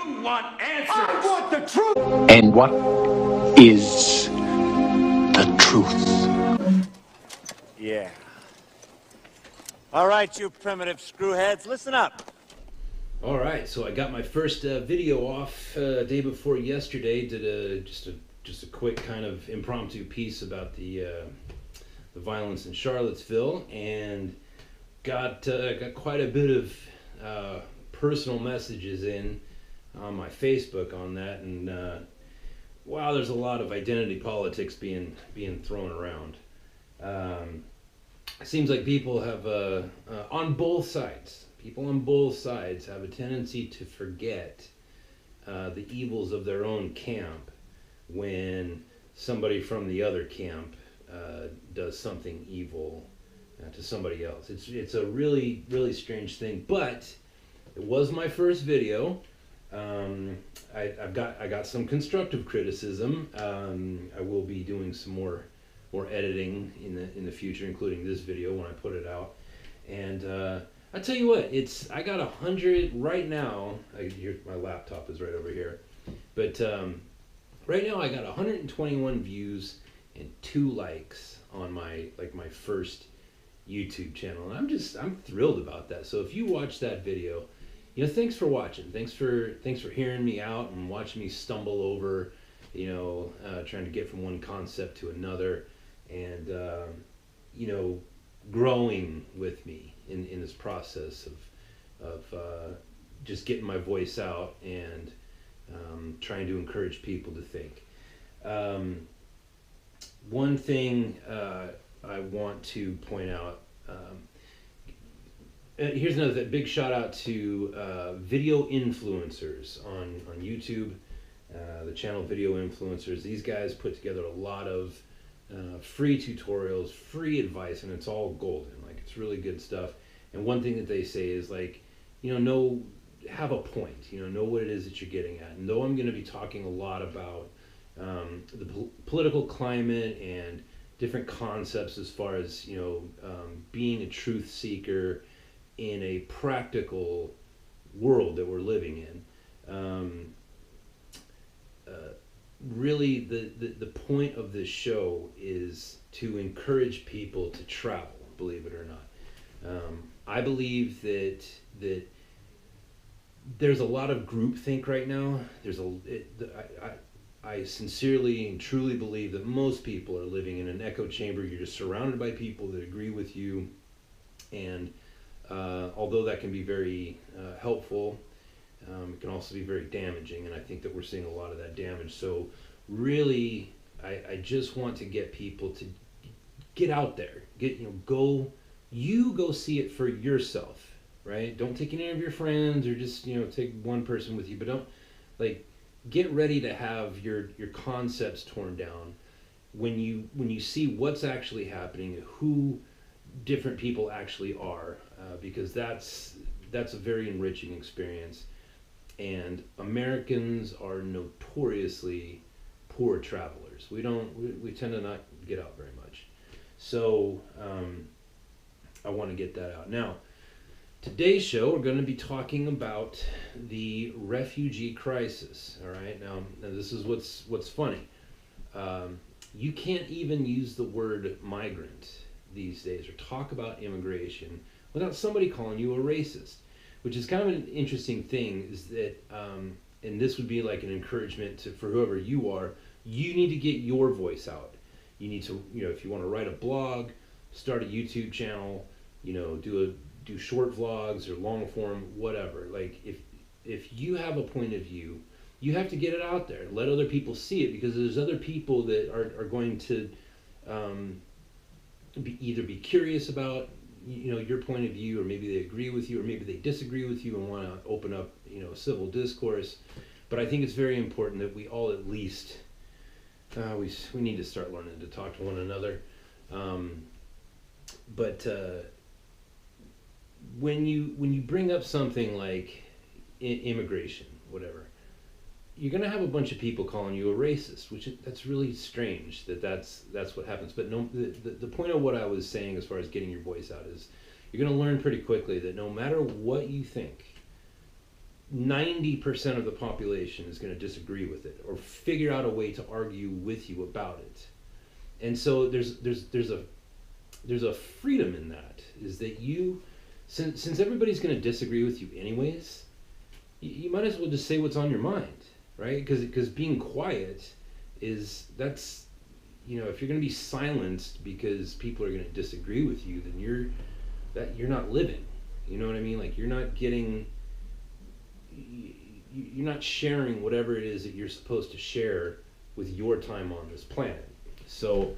You want answers. I want the truth. And what is the truth? Yeah. All right, you primitive screwheads, listen up. All right, so I got my first video off day before yesterday. Did just a quick kind of impromptu piece about the violence in Charlottesville, and got quite a bit of personal messages in on my Facebook on that, and wow, there's a lot of identity politics being thrown around. It seems like people have on both sides. People on both sides have a tendency to forget the evils of their own camp when somebody from the other camp does something evil to somebody else. It's a really, really strange thing, but it was my first video. I got some constructive criticism. I will be doing some more editing in the future, including this video when I put it out. And I tell you what, I got 100 right now. My laptop is right over here, but right now I got 121 views and 2 likes on my first YouTube channel, and I'm thrilled about that. So if you watch that video, thanks for watching. Thanks for hearing me out and watching me stumble over, trying to get from one concept to another, and growing with me in this process of just getting my voice out and trying to encourage people to think. One thing I want to point out, here's another big shout out to video influencers on YouTube, the channel Video Influencers. These guys put together a lot of free tutorials, free advice, and it's all golden. It's really good stuff. And one thing that they say is have a point, know what it is that you're getting at. And though I'm going to be talking a lot about the political climate and different concepts as far as, being a truth seeker in a practical world that we're living in, really the point of this show is to encourage people to travel, believe it or not. I believe that there's a lot of groupthink right now. I sincerely and truly believe that most people are living in an echo chamber. You're just surrounded by people that agree with you, and although that can be very helpful, it can also be very damaging, and I think that we're seeing a lot of that damage. So really, I just want to get people to get out there, go see it for yourself, right? Don't take any of your friends, or just take one person with you, but don't get ready to have your concepts torn down when you see what's actually happening and who different people actually are, because that's a very enriching experience. And Americans are notoriously poor travelers. We tend to not get out very much. So I want to get that out. Now, today's show, we're going to be talking about the refugee crisis. All right. Now this is what's funny. You can't even use the word migrant these days or talk about immigration without somebody calling you a racist, which is kind of an interesting thing. Is that and this would be like an encouragement for whoever you are. You need to get your voice out. You need to, if you want to write a blog, start a YouTube channel, do short vlogs or long form, whatever. If you have a point of view, you have to get it out there. Let other people see it, because there's other people that are going to either be curious about your point of view, or maybe they agree with you, or maybe they disagree with you and want to open up civil discourse. But I think it's very important that we all at least we need to start learning to talk to one another. But when you bring up something like immigration, whatever, you're going to have a bunch of people calling you a racist, that's really strange that's what happens. But no, the point of what I was saying as far as getting your voice out is you're going to learn pretty quickly that no matter what you think, 90% of the population is going to disagree with it or figure out a way to argue with you about it. And so there's a freedom in that, is that you, since everybody's going to disagree with you anyways, you might as well just say what's on your mind, right? Because being quiet that's, you know, if you're going to be silenced because people are going to disagree with you, then you're not living. You know what I mean? Like, you're not sharing whatever it is that you're supposed to share with your time on this planet. So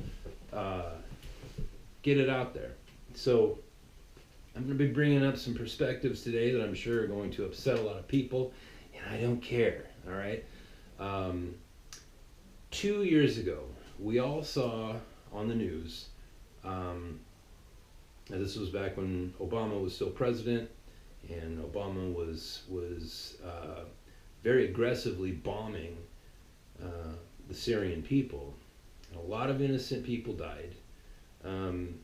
get it out there. So I'm going to be bringing up some perspectives today that I'm sure are going to upset a lot of people, and I don't care. All right. 2 years ago, we all saw on the news, and this was back when Obama was still president, and Obama was very aggressively bombing the Syrian people. And a lot of innocent people died, and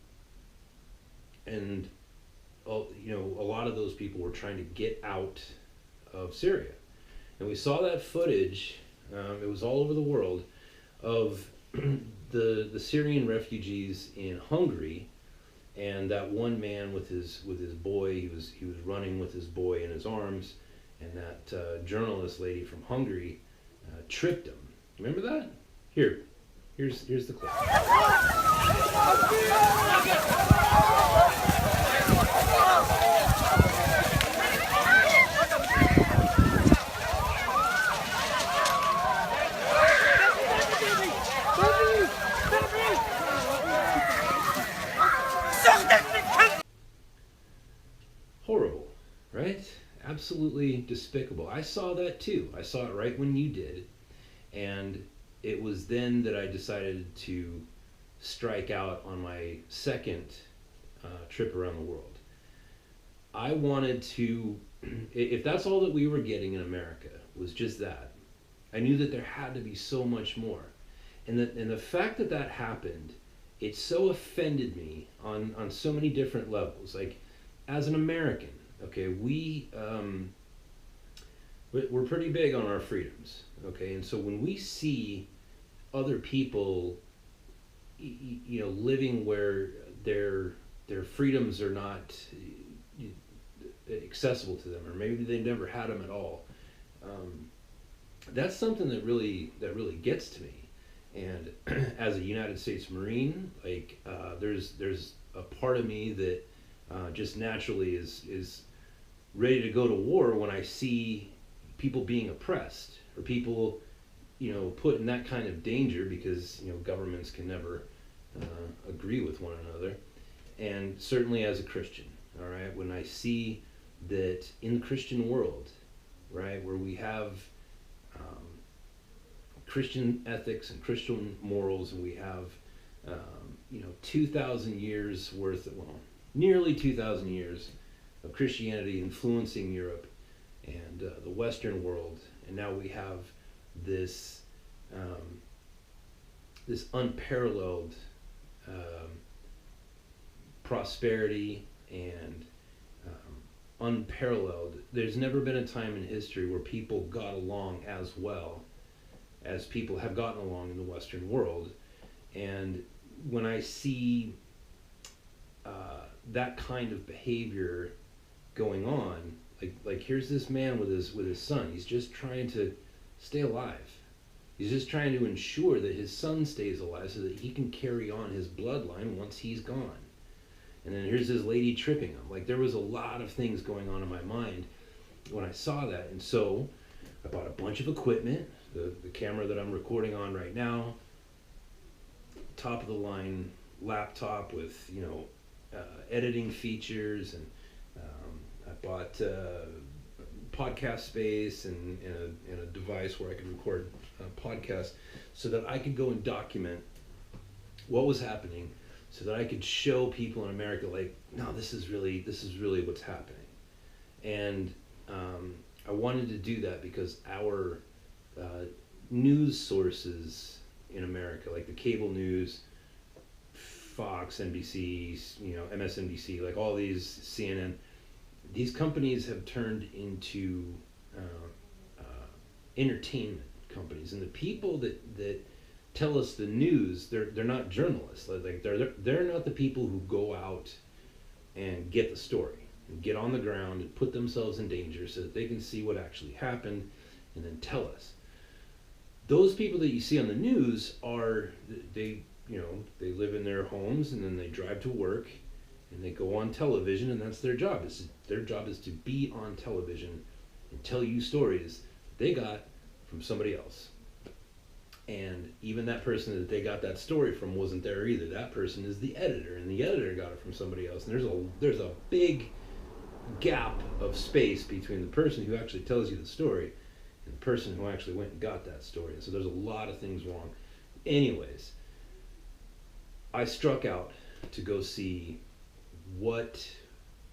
you know, a lot of those people were trying to get out of Syria, and we saw that footage. It was all over the world of the Syrian refugees in Hungary. And that one man with his boy, he was running with his boy in his arms, and that journalist lady from Hungary tripped him. Remember that? Here's the clip. Horrible, right? Absolutely despicable. I saw that too. I saw it right when you did. And it was then that I decided to strike out on my second trip around the world. I wanted to, if that's all that we were getting in America, was just that, I knew that there had to be so much more. And the fact that that happened, it so offended me on so many different levels. Like, as an American, okay, we're pretty big on our freedoms, okay? And so when we see other people, you know, living where their freedoms are not accessible to them, or maybe they never had them at all, that's something that really gets to me. And as a United States Marine, like, there's a part of me that just naturally is ready to go to war when I see people being oppressed, or people, you know, put in that kind of danger, because, you know, governments can never agree with one another. And certainly as a Christian, all right, when I see that in the Christian world, right, where we have Christian ethics and Christian morals, and we have, you know, 2,000 years worth of, well, nearly 2,000 years of Christianity influencing Europe and the Western world, and now we have this this unparalleled prosperity and unparalleled. There's never been a time in history where people got along as well as people have gotten along in the Western world. And when I see that kind of behavior going on, like here's this man with his son. He's just trying to stay alive. He's just trying to ensure that his son stays alive so that he can carry on his bloodline once he's gone. And then here's this lady tripping him. Like, there was a lot of things going on in my mind when I saw that. And so I bought a bunch of equipment, the camera that I'm recording on right now, top of the line laptop with, you know, editing features, and I bought podcast space and a device where I could record podcasts, so that I could go and document what was happening, so that I could show people in America, like, no, this is really what's happening. And I wanted to do that because our news sources in America, like the cable news, Fox, NBC, you know, MSNBC, like all these, CNN, these companies have turned into entertainment companies, and the people that tell us the news, they're not journalists. Like they're not the people who go out and get the story and get on the ground and put themselves in danger so that they can see what actually happened and then tell us. Those people that you see on the news are, they live in their homes and then they drive to work and they go on television, and that's their job. Their job is to be on television and tell you stories that they got from somebody else. And even that person that they got that story from wasn't there either. That person is the editor, and the editor got it from somebody else. And there's a big gap of space between the person who actually tells you the story and the person who actually went and got that story. And so there's a lot of things wrong. Anyways, I struck out to go see what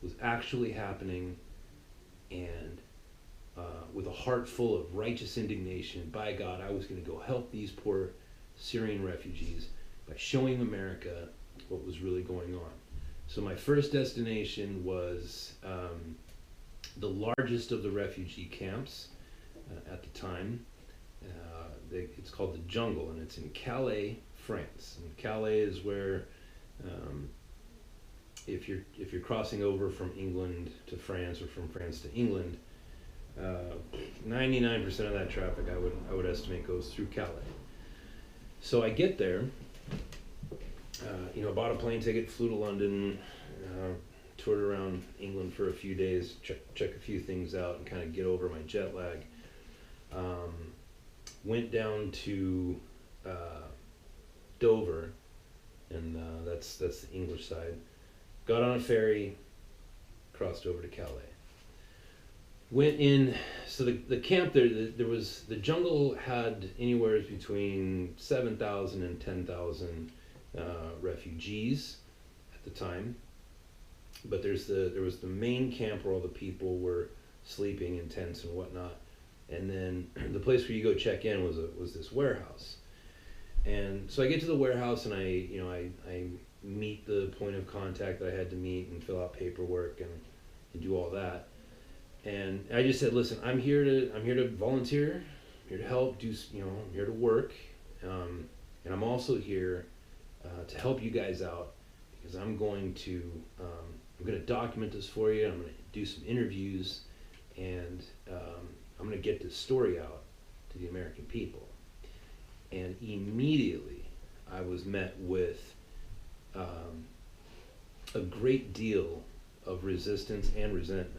was actually happening, and with a heart full of righteous indignation, by God, I was going to go help these poor Syrian refugees by showing America what was really going on. So my first destination was the largest of the refugee camps at the time. It's called the Jungle, and it's in Calais, France. And Calais is where, if you're crossing over from England to France or from France to England, 99% of that traffic I would estimate goes through Calais. So I get there, bought a plane ticket, flew to London, toured around England for a few days, check a few things out and kind of get over my jet lag. Went down to Dover, and that's the English side. Got on a ferry, crossed over to Calais. Went in, so the camp there was, the Jungle had anywhere between 7,000 and 10,000 refugees at the time. But there was the main camp where all the people were sleeping in tents and whatnot. And then the place where you go check in was this warehouse. And so I get to the warehouse, and I meet the point of contact that I had to meet and fill out paperwork and do all that. And I just said, listen, I'm here to volunteer, I'm here to help, I'm here to work, and I'm also here to help you guys out, because I'm going to document this for you. I'm going to do some interviews, and I'm going to get this story out to the American people. And immediately I was met with a great deal of resistance and resentment.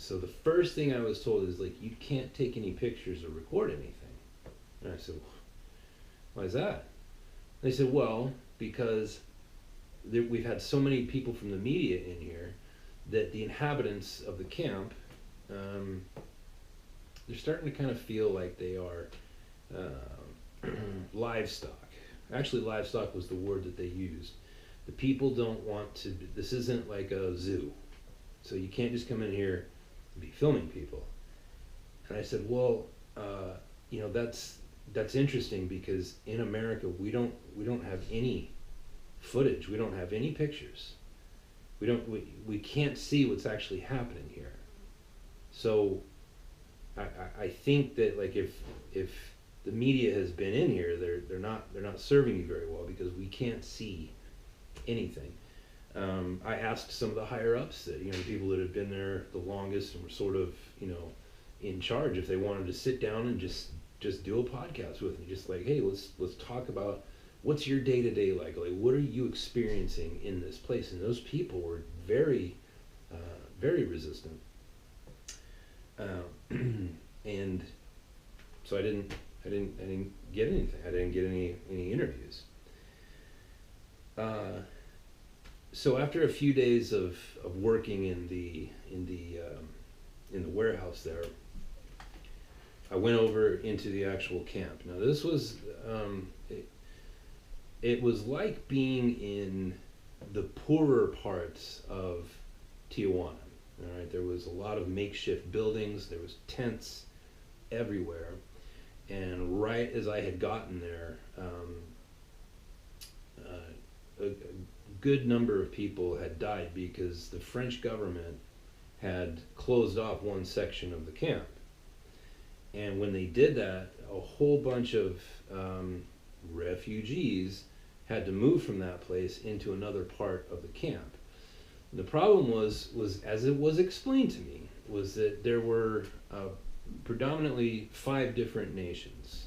So the first thing I was told is, like, you can't take any pictures or record anything. And I said, why is that? They said, well, because we've had so many people from the media in here that the inhabitants of the camp, they're starting to kind of feel like they are livestock. Actually, livestock was the word that they used. The people don't want to, this isn't like a zoo. So you can't just come in here and be filming people. And I said, well, that's interesting, because in America we don't have any footage. We don't have any pictures. We can't see what's actually happening here. So I think that, like, if the media has been in here, they're not serving you very well, because we can't see anything. I asked some of the higher ups, that the people that had been there the longest and were sort of in charge, if they wanted to sit down and just do a podcast with me, just like, hey, let's talk about what's your day-to-day like what are you experiencing in this place. And those people were very very resistant, and so I didn't get anything. I didn't get any interviews. So after a few days of working in the warehouse there, I went over into the actual camp. Now this was it was like being in the poorer parts of Tijuana. All right, there was a lot of makeshift buildings. There was tents everywhere, and right as I had gotten there, a good number of people had died because the French government had closed off one section of the camp. And when they did that, a whole bunch of refugees had to move from that place into another part of the camp. The problem was as it was explained to me, was that there were predominantly 5 different nations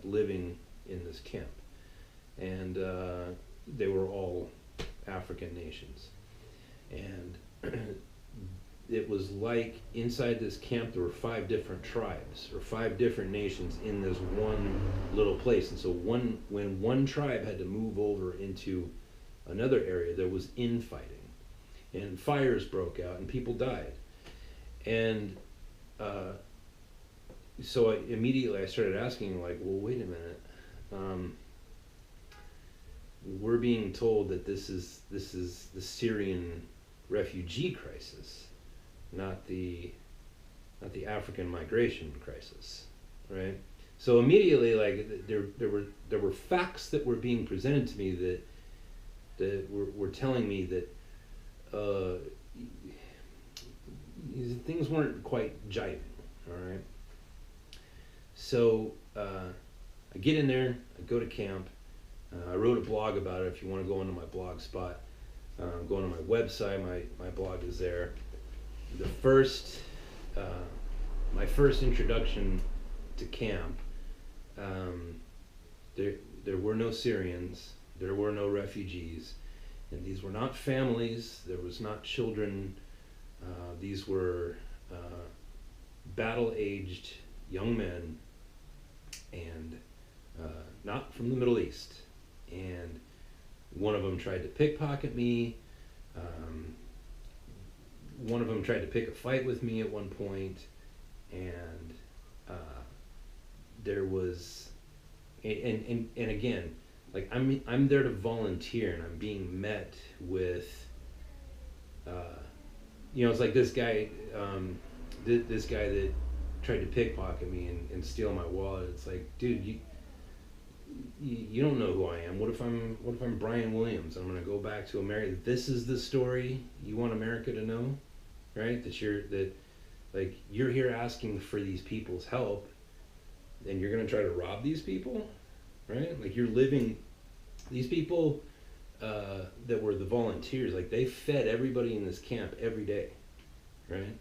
living in this camp, and they were all African nations. And it was like inside this camp there were 5 different tribes or 5 different nations in this one little place. And so when one tribe had to move over into another area, there was infighting and fires broke out and people died. And so immediately I started asking, like, well, wait a minute. We're being told that this is the Syrian refugee crisis, not the African migration crisis, right? So immediately, like, there were facts that were being presented to me that were telling me that things weren't quite jiving. All right. So I get in there, I go to camp. I wrote a blog about it. If you want to go into my blog spot, go onto my website. My blog is there. The first, my first introduction to camp, there were no Syrians, there were no refugees, and these were not families. There was not children. These were battle-aged young men, and not from the Middle East. And one of them tried to pickpocket me. One of them tried to pick a fight with me at one point, and there was, and again, like I'm there to volunteer, and I'm being met with, it's like this guy, this guy that tried to pickpocket me and steal my wallet. It's like, dude, you don't know who I am. What if I'm Brian Williams? I'm gonna go back to America. This is the story you want America to know, right? That you're here asking for these people's help, and you're gonna try to rob these people, right? Like, you're living. These people that were the volunteers, like, they fed everybody in this camp every day, right?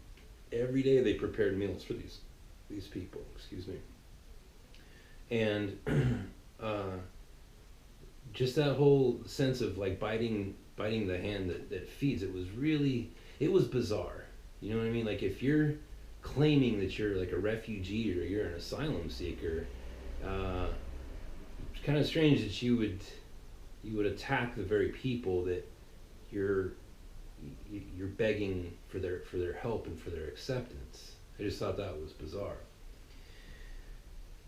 Every day they prepared meals for these people. Excuse me. And just that whole sense of, like, biting the hand that feeds, it was bizarre. You know what I mean? Like, if you're claiming that you're like a refugee or you're an asylum seeker, it's kind of strange that you would attack the very people that you're begging for their help and for their acceptance. I just thought that was bizarre.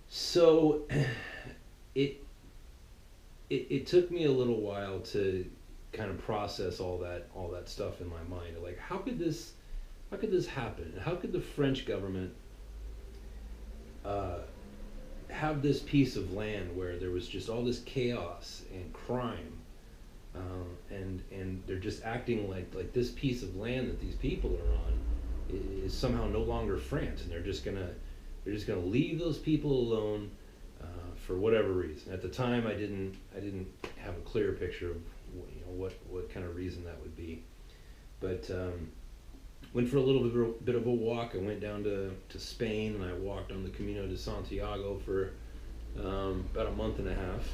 So it took me a little while to kind of process all that stuff in my mind. Like, how could this happen? How could the French government have this piece of land where there was just all this chaos and crime, and they're just acting like this piece of land that these people are on is somehow no longer France, and they're just gonna leave those people alone for whatever reason. At the time, I didn't have a clear picture of what kind of reason that would be, but went for a little bit of a walk. I went down to Spain, and I walked on the Camino de Santiago for about a month and a half,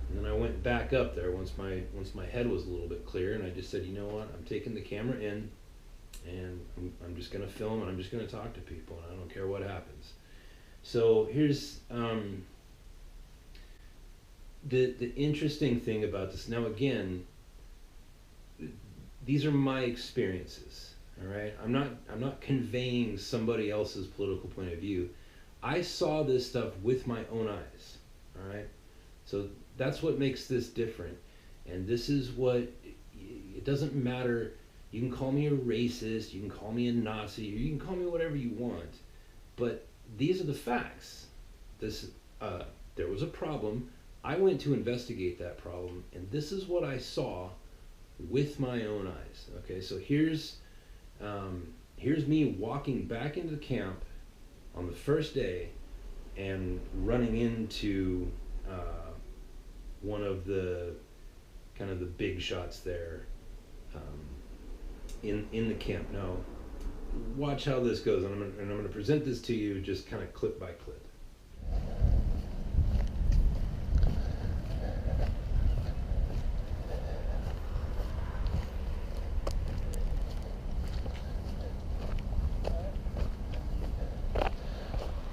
and then I went back up there once my head was a little bit clear, and I just said, you know what, I'm taking the camera in, and I'm just going to film, and I'm just going to talk to people, and I don't care what happens. So here's the interesting thing about this. Now, again, these are my experiences. All right, I'm not conveying somebody else's political point of view. I saw this stuff with my own eyes. All right, so that's what makes this different. And this is what, it doesn't matter. You can call me a racist, you can call me a Nazi, or you can call me whatever you want, but these are the facts. There was a problem. I went to investigate that problem, and this is what I saw with my own eyes. Okay, so here's me walking back into the camp on the first day and running into one of the kind of the big shots there in the camp. Now, watch how this goes, and I'm going to present this to you just kind of clip by clip.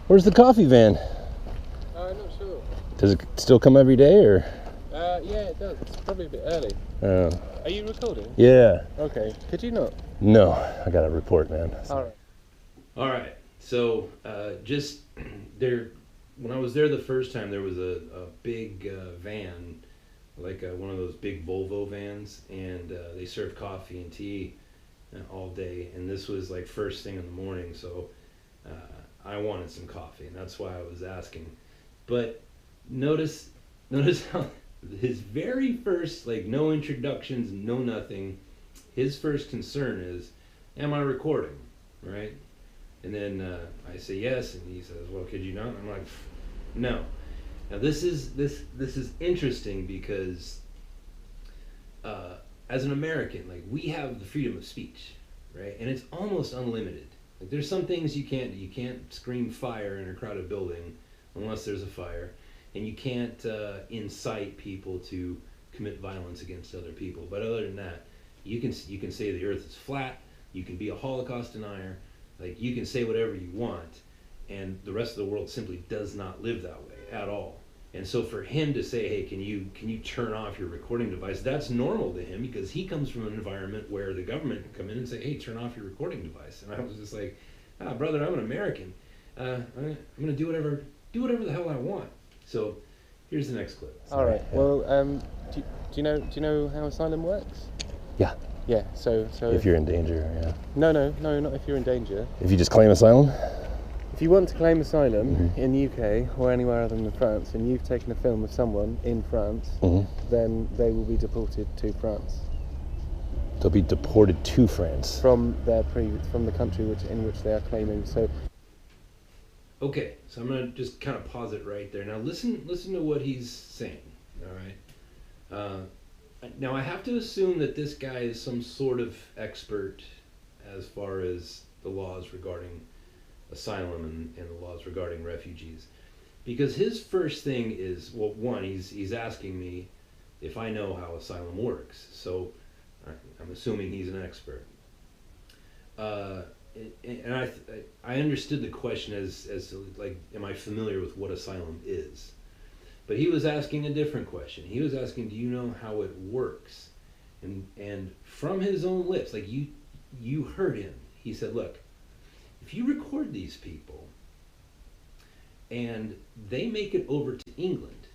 Where's the coffee van? I'm not sure. Does it still come every day, or? Yeah, it does. It's probably a bit early. Are you recording? Yeah. Okay. Could you not? No, I got a report, man. All right. So just there, when I was there the first time, there was a big van, like one of those big Volvo vans, and they served coffee and tea all day. And this was like first thing in the morning, so I wanted some coffee, and that's why I was asking. But notice how his very first, like, no introductions, no nothing, his first concern is, am I recording, right? And then I say yes, and he says, well, could you not? I'm like, no. Now this is interesting because as an American, like, we have the freedom of speech, right? And it's almost unlimited. Like, there's some things you can't do. You can't scream fire in a crowded building unless there's a fire, and you can't incite people to commit violence against other people. But other than that, you can say the earth is flat, you can be a Holocaust denier, like, you can say whatever you want, and the rest of the world simply does not live that way at all. And so for him to say, hey, can you turn off your recording device, that's normal to him, because he comes from an environment where the government can come in and say, hey, turn off your recording device. And I was just like, brother, I'm an American. I'm going to do whatever the hell I want. So here's the next clip. All right. Well, do you know how asylum works? Yeah. Yeah. So If you're in danger, yeah. No, not if you're in danger. If you just claim asylum? If you want to claim asylum in the UK or anywhere other than France, and you've taken a film of someone in France, then they will be deported to France. They'll be deported to France from the country in which they are claiming. So. Okay, so I'm gonna just kind of pause it right there. Now listen to what he's saying. All right. Now I have to assume that this guy is some sort of expert as far as the laws regarding asylum and the laws regarding refugees, because his first thing is, well, one, he's asking me if I know how asylum works. So I'm assuming he's an expert. And I understood the question as to, like, am I familiar with what asylum is? But he was asking a different question. He was asking, do you know how it works? And from his own lips, like, you heard him. He said, look, if you record these people and they make it over to England,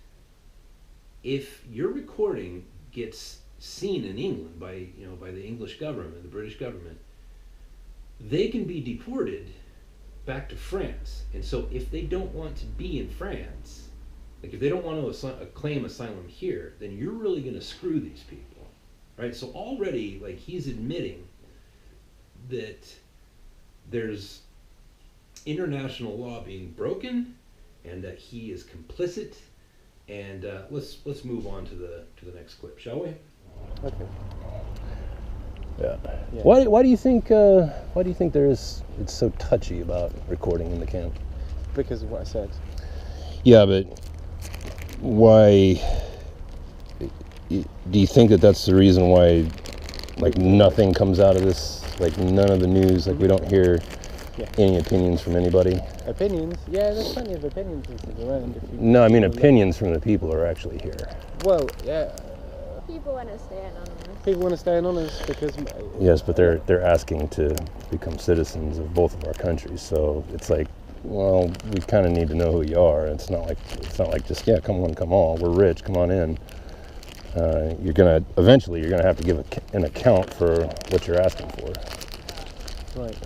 if your recording gets seen in England by the English government, the British government, they can be deported back to France. And so if they don't want to be in France, like, if they don't want to claim asylum here, then you're really going to screw these people, right? So already, like, he's admitting that there's international law being broken and that he is complicit. And let's move on to the next clip, shall we? Okay. Yeah. Why do you think it's so touchy about recording in the camp? Because of what I said. Yeah, but why do you think that's the reason why, like, nothing comes out of this, like, none of the news, like, we don't hear any opinions from anybody? Opinions? Yeah, there's plenty of opinions around. No, I mean opinions from the people who are actually here. Well, yeah. People want to stay anonymous. People want to stay anonymous because... Yes, but they're asking to become citizens of both of our countries, so it's like, well, we kind of need to know who you are. It's not like just, yeah, come on, we're rich, come on in. Eventually you're gonna have to give an account for what you're asking for.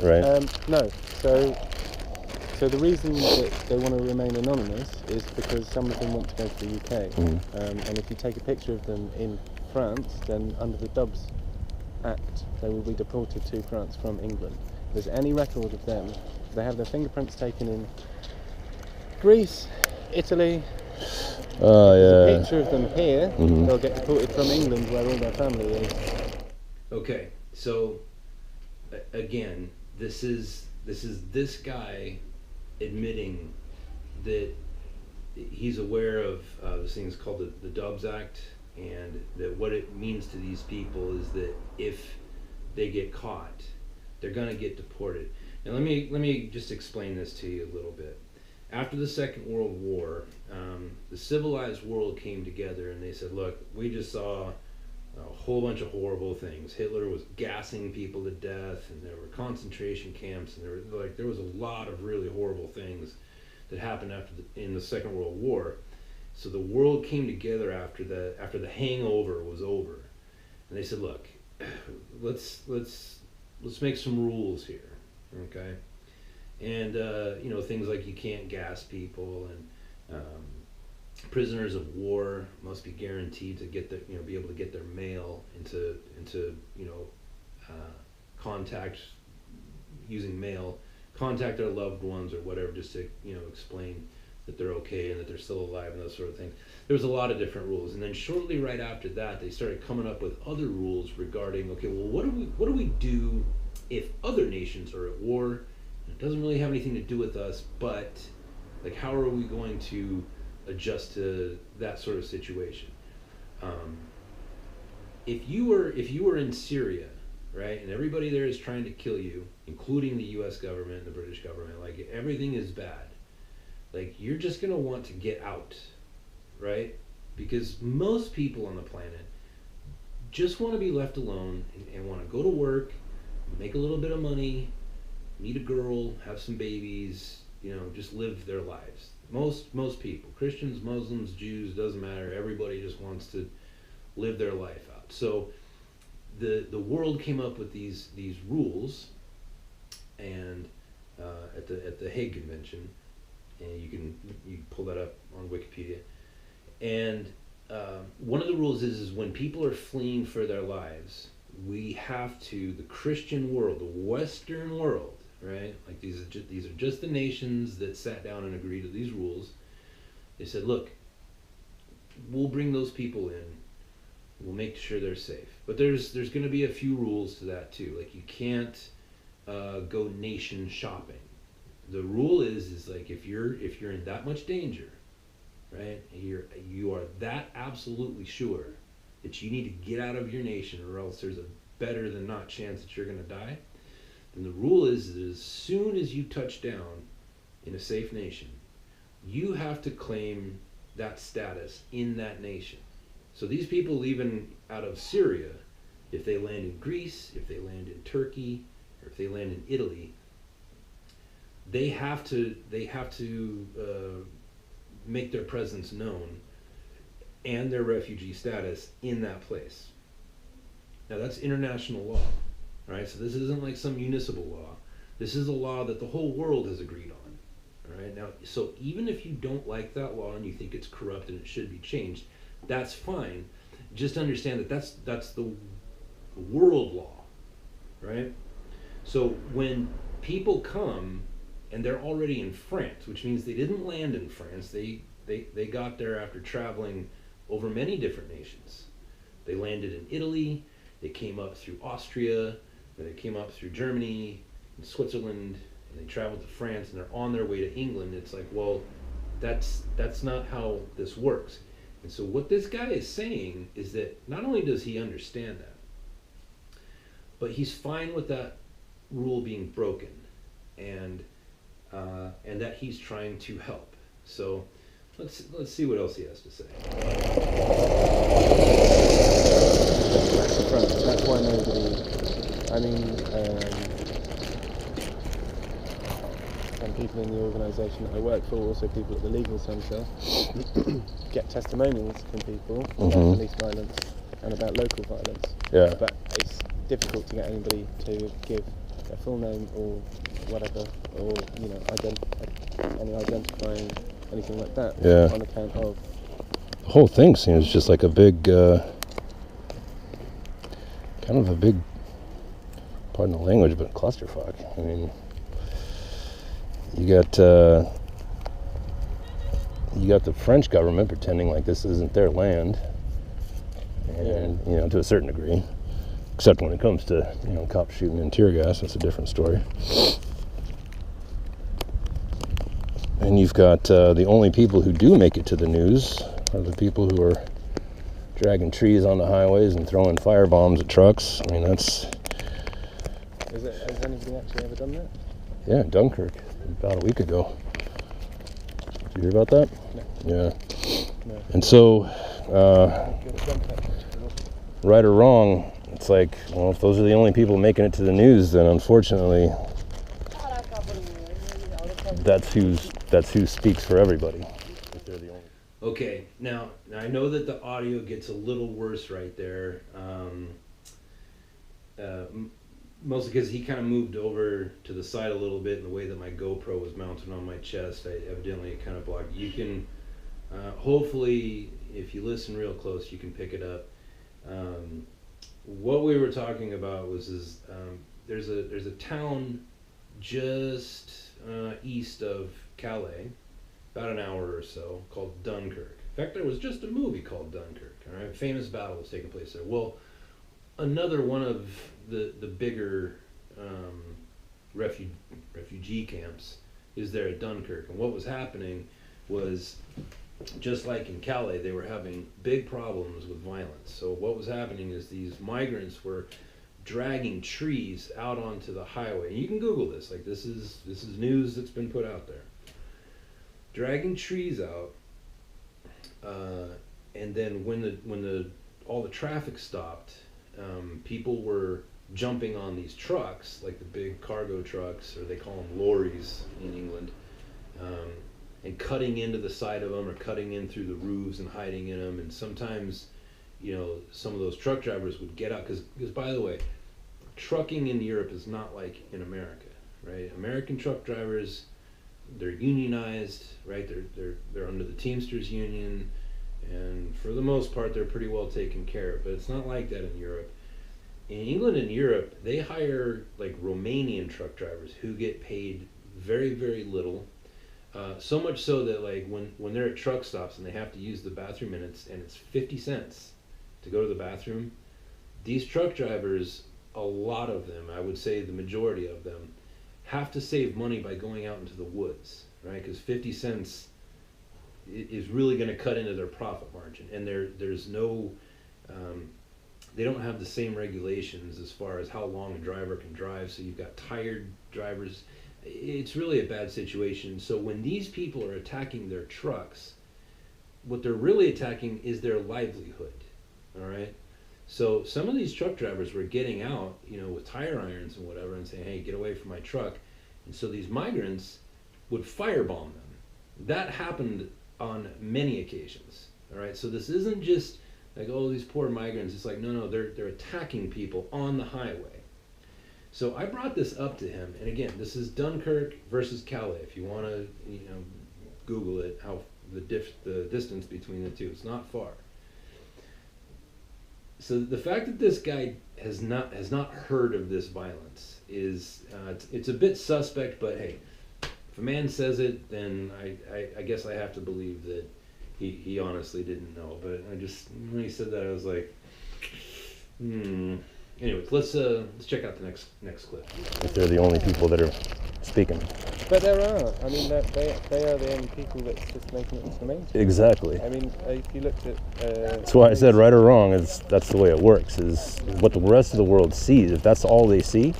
Right. No. So the reason that they want to remain anonymous is because some of them want to go to the UK. And if you take a picture of them in France, then under the Dubs Act, they will be deported to France from England. If there's any record of them They have their fingerprints taken in Greece, Italy. There's a picture of them here. They'll get deported from England, where all their family is. Okay, so again, this is this guy admitting that he's aware of this thing is called the Dobbs Act, and that what it means to these people is that if they get caught, they're gonna get deported. Now let me just explain this to you a little bit. After the Second World War, the civilized world came together and they said, look, we just saw a whole bunch of horrible things. Hitler was gassing people to death, and there were concentration camps, and there was a lot of really horrible things that happened in the Second World War. So the world came together after the hangover was over, and they said, look, let's make some rules here, okay? And things like you can't gas people, and prisoners of war must be guaranteed to get be able to get their mail into contact using mail, contact their loved ones or whatever, just to explain that they're okay and that they're still alive and those sort of things. There was a lot of different rules, and then shortly right after that, they started coming up with other rules regarding, okay, well, what do we do if other nations are at war? It doesn't really have anything to do with us, but like, how are we going to adjust to that sort of situation? If you were in Syria, right, and everybody there is trying to kill you, including the U.S. government and the British government, like everything is bad, like you're just gonna want to get out, right? Because most people on the planet just want to be left alone and want to go to work, make a little bit of money, meet a girl, have some babies, just live their lives. Most people, Christians, Muslims, Jews, doesn't matter. Everybody just wants to live their life out. So the world came up with these rules, and at the Hague Convention, and you can pull that up on Wikipedia. And one of the rules is when people are fleeing for their lives, we have to, the Christian world, the Western world, right? Like these are just the nations that sat down and agreed to these rules. They said, look, we'll bring those people in. We'll make sure they're safe. But there's going to be a few rules to that too. Like you can't go nation shopping. The rule is like if you're in that much danger, right? And you are that absolutely sure that you need to get out of your nation, or else there's a better than not chance that you're going to die. And the rule is that as soon as you touch down in a safe nation, you have to claim that status in that nation. So these people leaving out of Syria, if they land in Greece, if they land in Turkey, or if they land in Italy, they have to make their presence known and their refugee status in that place. Now that's international law. Right, so this isn't like some municipal law. This is a law that the whole world has agreed on. All right, now, so even if you don't like that law and you think it's corrupt and it should be changed, that's fine. Just understand that that's the world law, right? So when people come and they're already in France, which means they didn't land in France, they got there after traveling over many different nations. They landed in Italy, they came up through Austria, they came up through Germany and Switzerland, and they traveled to France, and they're on their way to England. It's like, well, that's not how this works. And so what this guy is saying is that not only does he understand that, but he's fine with that rule being broken, and that he's trying to help. So let's see what else he has to say. That's why nobody. I mean, some people in the organisation that I work for, also people at the legal centre, get testimonials from people about police violence and about local violence. Yeah. But it's difficult to get anybody to give their full name or whatever, or any identifying anything like that. Yeah. On account of The whole thing seems just like a big, kind of a big, pardon the language, but clusterfuck. I mean, you got the French government pretending like this isn't their land, and you know, to a certain degree, except when it comes to, you know, cops shooting in tear gas. That's a different story. And you've got the only people who do make it to the news are the people who are dragging trees on the highways and throwing fire bombs at trucks. I mean, that's... Has anybody actually ever done that? Yeah, Dunkirk, about a week ago. Did you hear about that? No. Yeah. No. And so, right or wrong, it's like, well, if those are the only people making it to the news, then unfortunately, that's who speaks for everybody. If they're the only. Okay, now I know that the audio gets a little worse right there, mostly because he kind of moved over to the side a little bit, and the way that my GoPro was mounted on my chest, I evidently kind of blocked. You can, hopefully, if you listen real close, you can pick it up. What we were talking about was there's a town just east of Calais, about an hour or so, called Dunkirk. In fact, there was just a movie called Dunkirk. All right, famous battle was taking place there. Well, another one of the bigger refugee camps is there at Dunkirk. And what was happening was, just like in Calais, they were having big problems with violence. So what was happening is these migrants were dragging trees out onto the highway. And you can Google this. Like, this is news that's been put out there. Dragging trees out, and then when all the traffic stopped, people were jumping on these trucks, like the big cargo trucks, or they call them lorries in England, and cutting into the side of them, or cutting in through the roofs and hiding in them. And sometimes, you know, some of those truck drivers would get out, because by the way, trucking in Europe is not like in America, right? American truck drivers, they're unionized, right? They're under the Teamsters union, and for the most part, they're pretty well taken care of. But it's not like that in Europe. In England and Europe, they hire like Romanian truck drivers who get paid very, very little. So much so that, like, when they're at truck stops and they have to use the bathroom, and it's 50 cents to go to the bathroom, these truck drivers, a lot of them, I would say the majority of them, have to save money by going out into the woods, right? Because 50 cents is really going to cut into their profit margin, and there's no, they don't have the same regulations as far as how long a driver can drive. So you've got tired drivers. It's really a bad situation. So when these people are attacking their trucks, what they're really attacking is their livelihood, all right? So some of these truck drivers were getting out, you know, with tire irons and whatever, and saying, hey, get away from my truck. And so these migrants would firebomb them. That happened on many occasions, all right? So this isn't just like, oh, these poor migrants. It's like, no, they're attacking people on the highway. So I brought this up to him, and again, this is Dunkirk versus Calais. If you want to, you know, Google it, how the distance between the two. It's not far. So the fact that this guy has not heard of this violence is it's a bit suspect. But hey, if a man says it, then I guess I have to believe that he honestly didn't know. But I just, when he said that, I was like, Anyways, let's check out the next clip. If they're the only people that are speaking. But there are. I mean, they are the only people that's just making it into the mainstream. Exactly. I mean, if you looked at... that's why I said right or wrong, that's the way it works, is what the rest of the world sees. If that's all they see,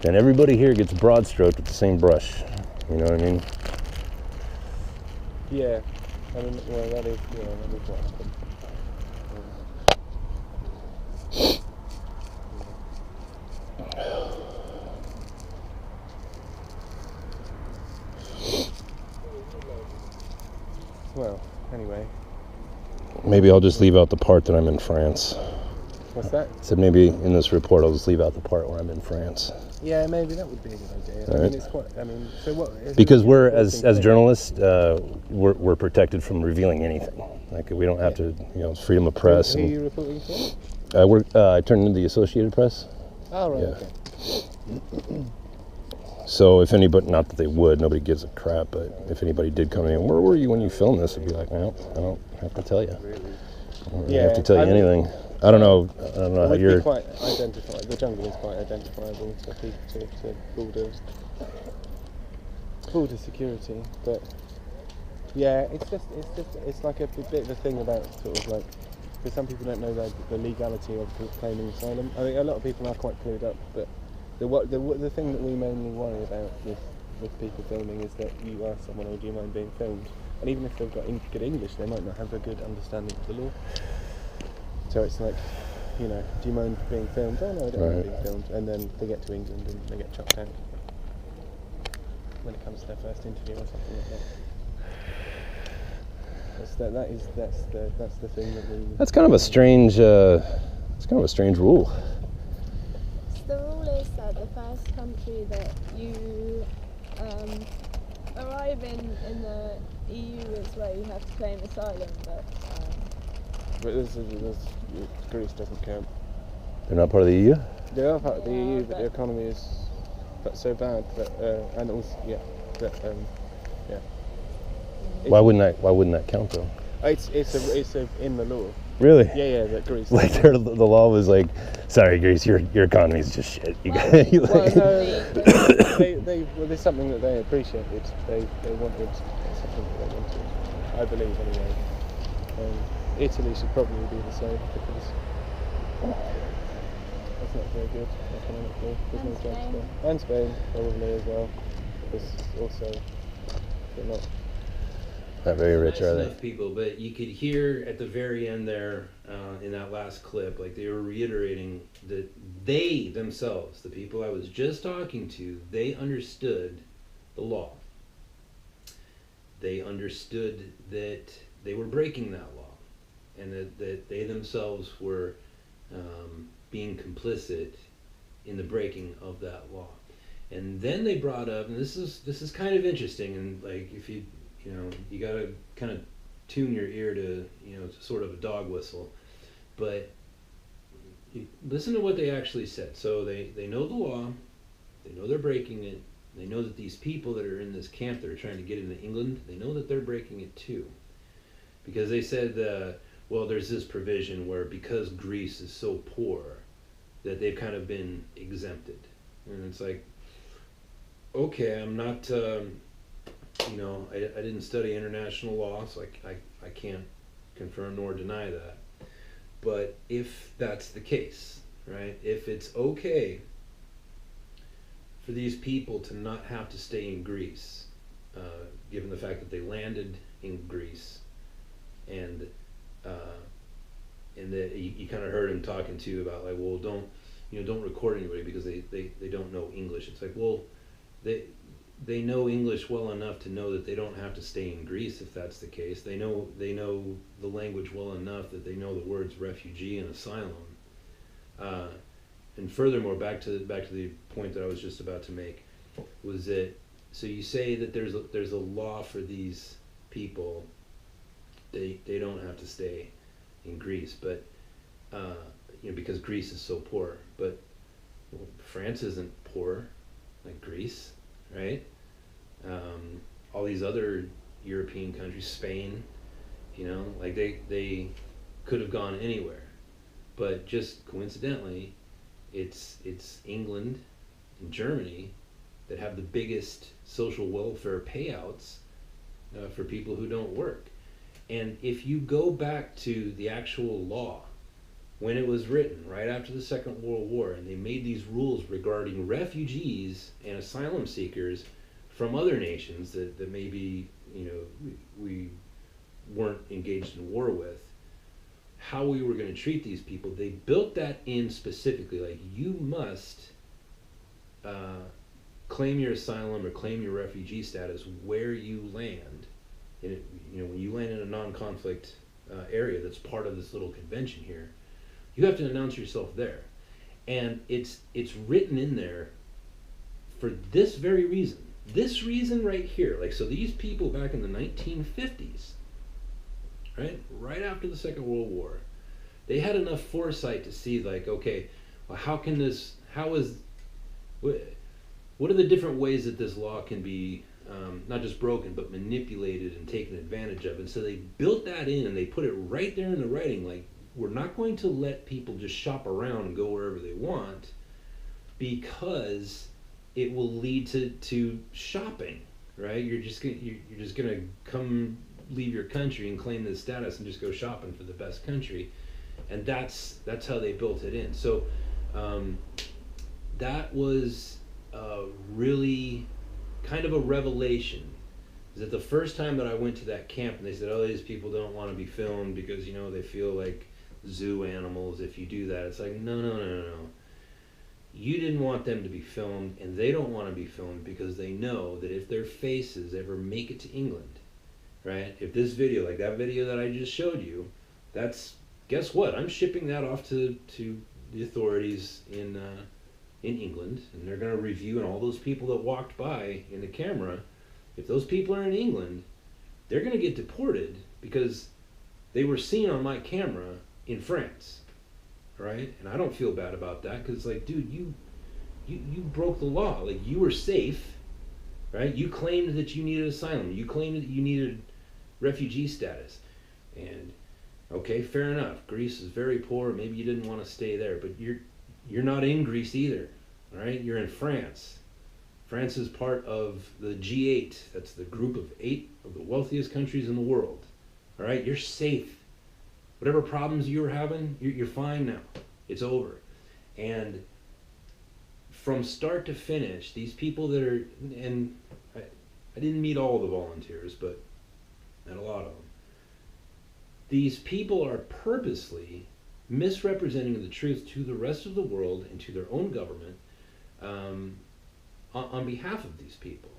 then everybody here gets broad stroked with the same brush. You know what I mean? Yeah. I mean, well, that is what happened. Well, anyway. Maybe I'll just leave out the part that I'm in France. What's that? I said maybe in this report I'll just leave out the part where I'm in France. Yeah, maybe that would be a good idea. All I right. mean, it's quite. I mean, so what? Because we're as journalists, we're protected from revealing anything. Like, we don't have to, you know, freedom of press. Who are And you reporting for? I turned into the Associated Press. Oh, right. Yeah. Okay. So if anybody, not that they would, nobody gives a crap, but if anybody did come in, where were you when you filmed this? It'd be like, well, I don't have to tell you. I don't really have to tell you anything. I don't know how We'd you're... be quite identified. The jungle is quite identifiable to border security, but yeah, it's like a bit of a thing about sort of like, because some people don't know the legality of claiming asylum. I think a lot of people are quite clued up, but the thing that we mainly worry about with people filming is that you ask someone, "Oh, do you mind being filmed?" And even if they've got good English, they might not have a good understanding of the law. So it's like, you know, do you mind being filmed? Oh no, I don't mind being filmed. And then they get to England and they get chucked out when it comes to their first interview or something like that. That's the thing that we... That's kind of a strange, rule. The rule is that the first country that you arrive in the EU is where you have to claim asylum, but Greece doesn't count. They're not part of the EU? They are part of the EU, but the economy is so bad that, and also, Why wouldn't that count though? It's in the law. Really? Yeah, that Greece. Like the law was like, sorry Greece, your economy is just shit. You got Well, no, there's something that they appreciated. They wanted something that they wanted. I believe anyway. Italy should probably be the same because that's not very good economically. There's no jobs there. And Spain probably as well, because also they're not very rich, are they? Enough people, but you could hear at the very end there, in that last clip, like they were reiterating that they themselves, the people I was just talking to, they understood the law. They understood that they were breaking that law, and that they themselves were being complicit in the breaking of that law. And then they brought up, and this is kind of interesting, and like if you gotta kind of tune your ear to sort of a dog whistle, but listen to what they actually said. So they know the law, they know they're breaking it, they know that these people that are in this camp that are trying to get into England, they know that they're breaking it too, because they said well, there's this provision where because Greece is so poor that they've kind of been exempted. And it's like, okay, I'm not, I didn't study international law, so I can't confirm nor deny that. But if that's the case, right, if it's okay for these people to not have to stay in Greece, given the fact that they landed in Greece, and that you kind of heard him talking to about like, well, don't record anybody because they don't know English. It's like, well, they know English well enough to know that they don't have to stay in Greece if that's the case. They know the language well enough that they know the words refugee and asylum. And furthermore, back to the point that I was just about to make, was that, so you say that there's a law for these people. They don't have to stay in Greece, but because Greece is so poor. But France isn't poor like Greece, right? All these other European countries, Spain, like they could have gone anywhere, but just coincidentally, it's England and Germany that have the biggest social welfare payouts for people who don't work. And if you go back to the actual law, when it was written right after the Second World War, and they made these rules regarding refugees and asylum seekers from other nations that maybe we weren't engaged in war with, how we were going to treat these people, they built that in specifically, like you must claim your asylum or claim your refugee status where you land. And when you land in a non-conflict area that's part of this little convention here, you have to announce yourself there. And it's written in there for this very reason. This reason right here. Like, so these people back in the 1950s, right after the Second World War, they had enough foresight to see, like, okay, well, what are the different ways that this law can be not just broken, but manipulated and taken advantage of? And so they built that in, and they put it right there in the writing, like, we're not going to let people just shop around and go wherever they want, because it will lead to shopping, right? You're just gonna come leave your country and claim this status and just go shopping for the best country, and that's how they built it in. So that was really kind of a revelation. Is that the first time that I went to that camp and they said, oh, these people don't want to be filmed because, you know, they feel like zoo animals if you do that. It's like, no. You didn't want them to be filmed, and they don't want to be filmed because they know that if their faces ever make it to England, right? If this video, like that video that I just showed you, that's, guess what? I'm shipping that off to the authorities in England, and they're going to review, and all those people that walked by in the camera, if those people are in England, they're going to get deported because they were seen on my camera in France, right? And I don't feel bad about that, because, like, dude, you broke the law. Like, you were safe, right? You claimed that you needed asylum. You claimed that you needed refugee status. And, okay, fair enough. Greece is very poor. Maybe you didn't want to stay there, but you're not in Greece either, all right? You're in France. France is part of the G8. That's the group of 8 of the wealthiest countries in the world, all right? You're safe. Whatever problems you were having, you're fine now. It's over. And from start to finish, these people that are, and I didn't meet all the volunteers, but met a lot of them. These people are purposely misrepresenting the truth to the rest of the world and to their own government on behalf of these people.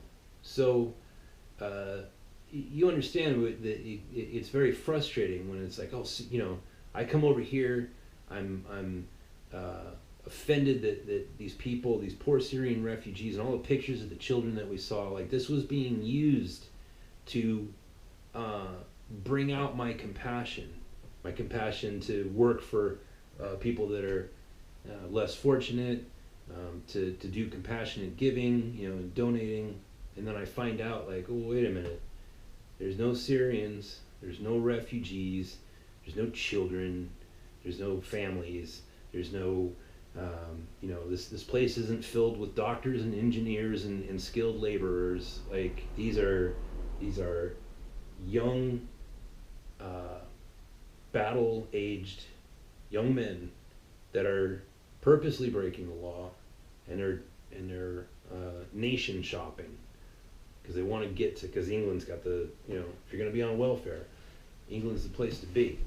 So you understand that it's very frustrating when it's like, oh, you know, I come over here, I'm offended that these people, these poor Syrian refugees, and all the pictures of the children that we saw, like, this was being used to bring out my compassion to work for people that are less fortunate, to do compassionate giving, you know, donating. And then I find out, like, oh, wait a minute, there's no Syrians, there's no refugees, there's no children, there's no families, there's no, you know, this place isn't filled with doctors and engineers and skilled laborers. Like, these are young, battle-aged young men that are purposely breaking the law, and they're nation shopping because they want to get to, because England's got the, you know, if you're going to be on welfare, England's the place to be.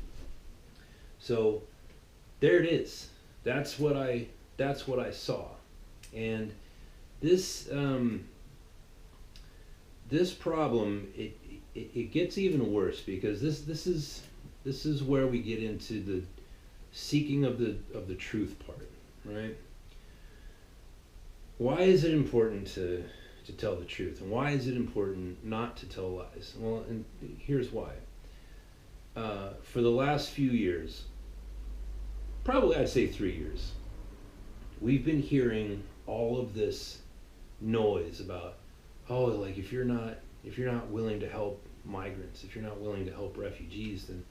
So there it is. That's what I saw. And this this problem, it gets even worse, because this is where we get into the seeking of the truth part, right? Why is it important to tell the truth, and why is it important not to tell lies? Well, and here's why. For the last few years, probably I'd say 3 years, we've been hearing all of this noise about, oh, like, if you're not willing to help migrants, if you're not willing to help refugees, then,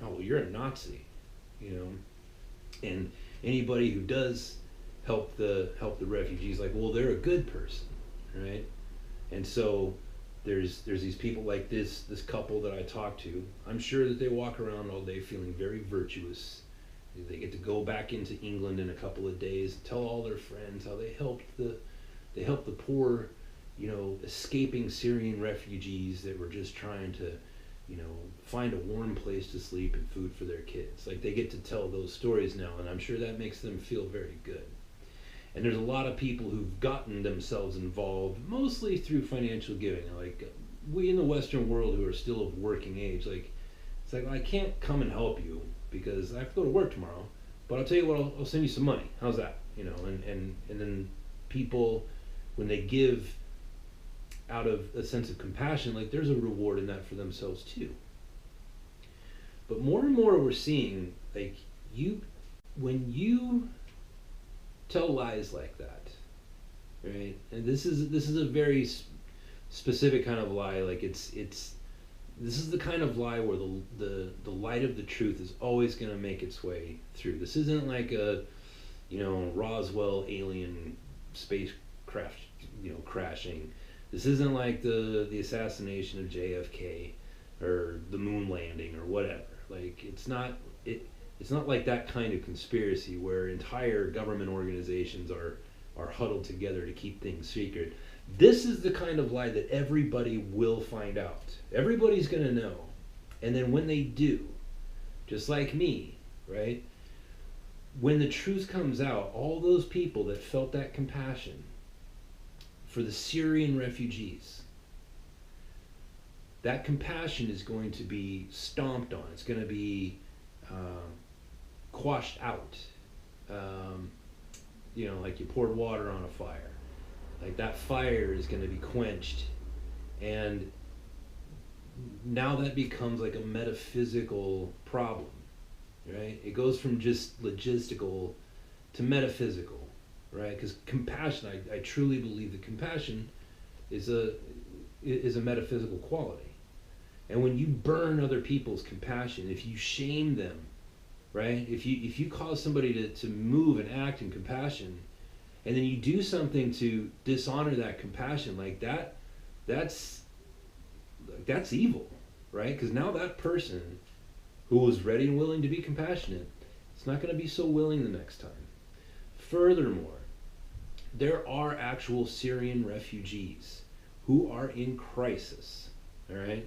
oh, well, you're a Nazi, you know. And anybody who does help the refugees, like, well, they're a good person, right? And so there's these people like this couple that I talk to. I'm sure that they walk around all day feeling very virtuous. They get to go back into England in a couple of days, tell all their friends how they helped the poor, you know, escaping Syrian refugees that were just trying to, you know, find a warm place to sleep and food for their kids. Like, they get to tell those stories now, and I'm sure that makes them feel very good. And there's a lot of people who've gotten themselves involved, mostly through financial giving. Like, we in the Western world who are still of working age, like, it's like, well, I can't come and help you because I have to go to work tomorrow, but I'll tell you what, I'll send you some money. How's that? You know, and then people, when they give out of a sense of compassion, like, there's a reward in that for themselves too. But more and more we're seeing, like, when you tell lies like that, right? And this is a very specific kind of lie. Like this is the kind of lie where the light of the truth is always going to make its way through. This isn't like a, Roswell alien spacecraft, crashing. This isn't like the assassination of JFK or the moon landing or whatever. Like it's not like that kind of conspiracy where entire government organizations are huddled together to keep things secret. This is the kind of lie that everybody will find out. Everybody's going to know. And then when they do, just like me, right? When the truth comes out, all those people that felt that compassion for the Syrian refugees, that compassion is going to be stomped on. It's going to be quashed out. Like you poured water on a fire. Like that fire is going to be quenched. And now that becomes like a metaphysical problem, right? It goes from just logistical to metaphysical, right? Because compassion, I truly believe that compassion is a metaphysical quality. And when you burn other people's compassion, if you shame them, right? If you cause somebody to move and act in compassion, and then you do something to dishonor that compassion, like that's evil, right? Because now that person who was ready and willing to be compassionate, it's not going to be so willing the next time. Furthermore, there are actual Syrian refugees who are in crisis, all right?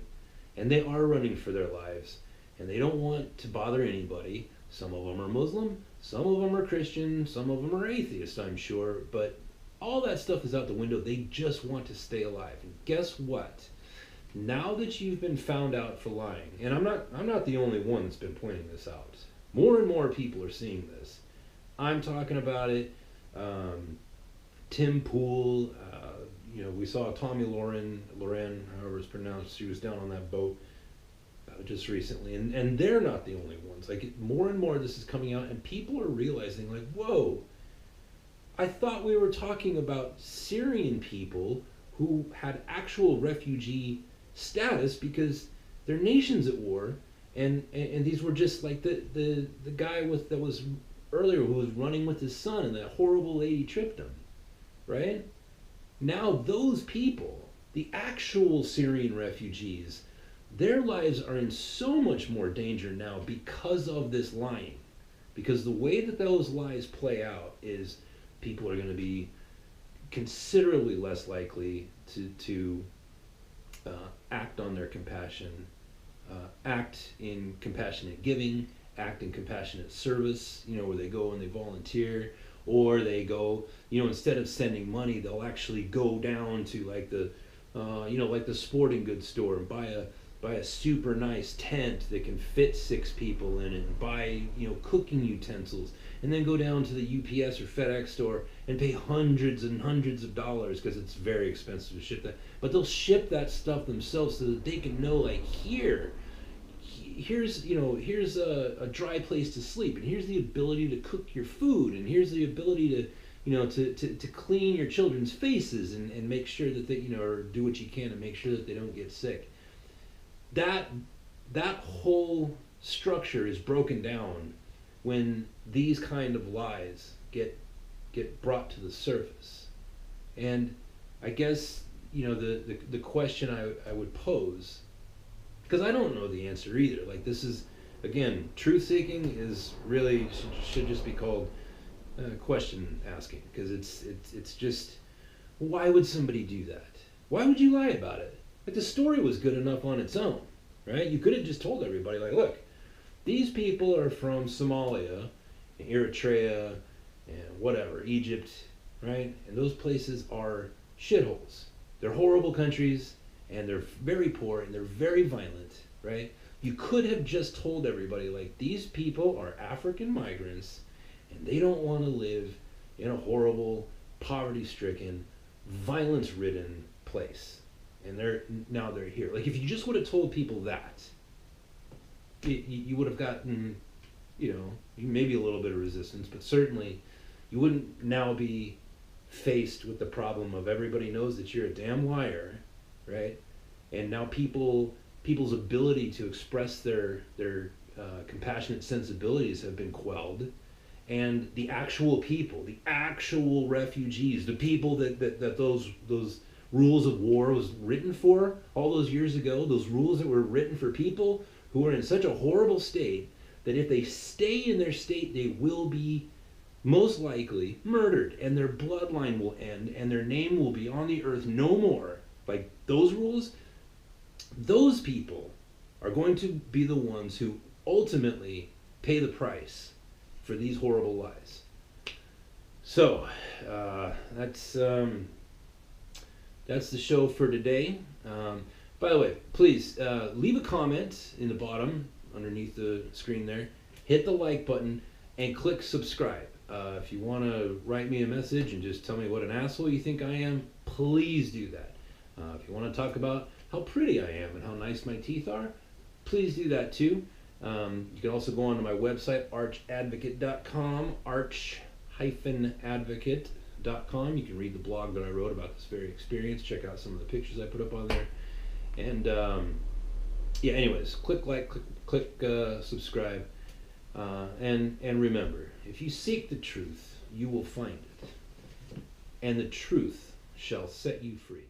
And they are running for their lives, and they don't want to bother anybody. Some of them are Muslim, some of them are Christian, some of them are atheist, I'm sure, but all that stuff is out the window. They just want to stay alive. And guess what? Now that you've been found out for lying, and I'm not the only one that's been pointing this out. More and more people are seeing this. I'm talking about it. Tim Pool, we saw Tommy Loren, however it's pronounced. She was down on that boat just recently, and they're not the only ones. Like more and more, this is coming out, and people are realizing, like, whoa! I thought we were talking about Syrian people who had actual refugee status because their nation's at war, and these were just like the guy that was earlier who was running with his son, and that horrible lady tripped him, right? Now those people, the actual Syrian refugees, their lives are in so much more danger now because of this lying. Because the way that those lies play out is people are going to be considerably less likely to act on their compassion, act in compassionate giving, act in compassionate service, where they go and they volunteer, or they go, instead of sending money, they'll actually go down to like the sporting goods store and buy a super nice tent that can fit 6 people in it, and buy cooking utensils, and then go down to the UPS or FedEx store and pay hundreds and hundreds of dollars because it's very expensive to ship that. But they'll ship that stuff themselves so that they can know, like, here's a dry place to sleep, and here's the ability to cook your food, and here's the ability to clean your children's faces and make sure that they or do what you can to make sure that they don't get sick. That whole structure is broken down when these kind of lies get brought to the surface. And I guess the question I would pose, because I don't know the answer either. Like, this is, again, truth seeking is really should just be called question asking, because it's just, why would somebody do that? Why would you lie about it? Like, the story was good enough on its own, right? You could have just told everybody, like, look, these people are from Somalia, and Eritrea, and whatever, Egypt, right? And those places are shitholes. They're horrible countries, and they're very poor, and they're very violent, right? You could have just told everybody, like, these people are African migrants, and they don't want to live in a horrible, poverty-stricken, violence-ridden place. And they're here. Like, if you just would have told people that, you would have gotten, maybe a little bit of resistance, but certainly you wouldn't now be faced with the problem of everybody knows that you're a damn liar, right? And now people's ability to express their compassionate sensibilities have been quelled, and the actual people, the actual refugees, the people that those rules of war was written for all those years ago, those rules that were written for people who are in such a horrible state that if they stay in their state, they will be most likely murdered, and their bloodline will end, and their name will be on the earth no more. Like those rules, those people are going to be the ones who ultimately pay the price for these horrible lies. So that's the show for today. By the way, please leave a comment in the bottom underneath the screen there. Hit the like button and click subscribe. If you want to write me a message and just tell me what an asshole you think I am, please do that. If you want to talk about how pretty I am and how nice my teeth are, please do that too. You can also go onto my website, archadvocate.com, arch-advocate.com. You can read the blog that I wrote about this very experience. Check out some of the pictures I put up on there. And yeah, anyways, click like, click subscribe. And remember, if you seek the truth, you will find it. And the truth shall set you free.